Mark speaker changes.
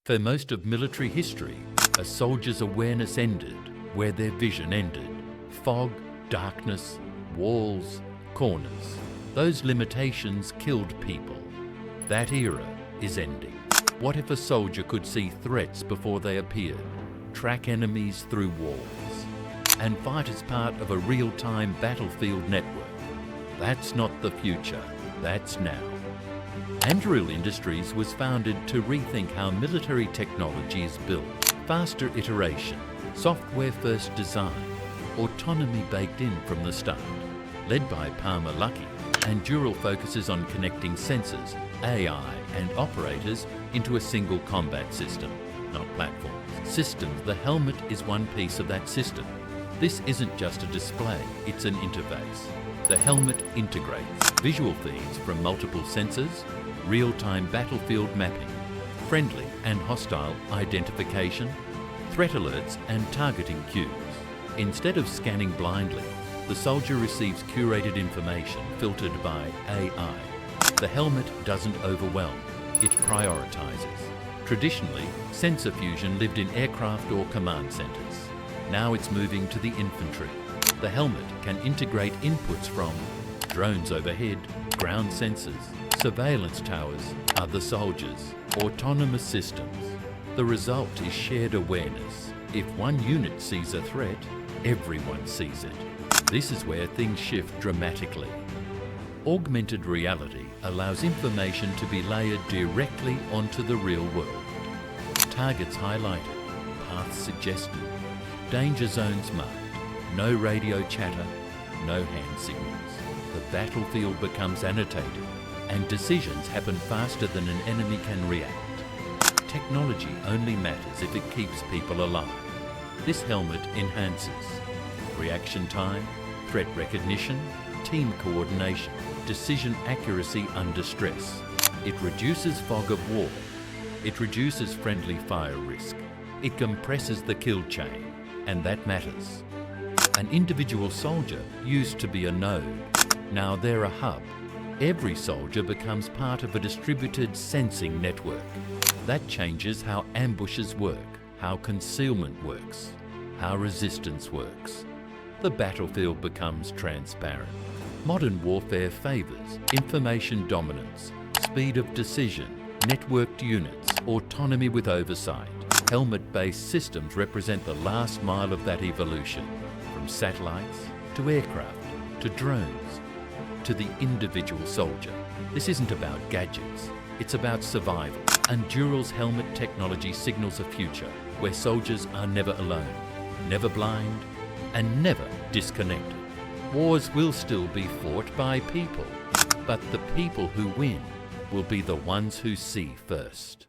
Speaker 1: For most of military history, a soldier's awareness ended where their vision ended. Fog, darkness, walls, corners. Those limitations killed people. That era is ending. What if a soldier could see threats before they appeared, track enemies through walls, and fight as part of a real-time battlefield network? That's not the future, that's now. Anduril Industries was founded to rethink how military technology is built. Faster iteration, software-first design, autonomy baked in from the start. Led by Palmer Luckey, Anduril focuses on connecting sensors, AI and operators into a single combat system, not platforms. Systems, the helmet is one piece of that system. This isn't just a display, it's an interface. The helmet integrates visual feeds from multiple sensors, real-time battlefield mapping, friendly and hostile identification, threat alerts and targeting cues. Instead of scanning blindly, the soldier receives curated information filtered by AI. The helmet doesn't overwhelm, it prioritizes. Traditionally, sensor fusion lived in aircraft or command centers. Now it's moving to the infantry. The helmet can integrate inputs from drones overhead, ground sensors, surveillance towers, other soldiers, autonomous systems. The result is shared awareness. If one unit sees a threat, everyone sees it. This is where things shift dramatically. Augmented reality allows information to be layered directly onto the real world. Targets highlighted, paths suggested, danger zones marked, no radio chatter, no hand signals. The battlefield becomes annotated, and decisions happen faster than an enemy can react. Technology only matters if it keeps people alive. This helmet enhances reaction time, threat recognition, team coordination, decision accuracy under stress. It reduces fog of war. It reduces friendly fire risk. It compresses the kill chain, and that matters. An individual soldier used to be a node. Now they're a hub. Every soldier becomes part of a distributed sensing network. That changes how ambushes work, how concealment works, how resistance works. The battlefield becomes transparent. Modern warfare favours information dominance, speed of decision, networked units, autonomy with oversight. Helmet-based systems represent the last mile of that evolution, from satellites to aircraft to drones to the individual soldier. This isn't about gadgets, it's about survival. Anduril's helmet technology signals a future where soldiers are never alone, never blind, and never disconnected. Wars will still be fought by people, but the people who win will be the ones who see first.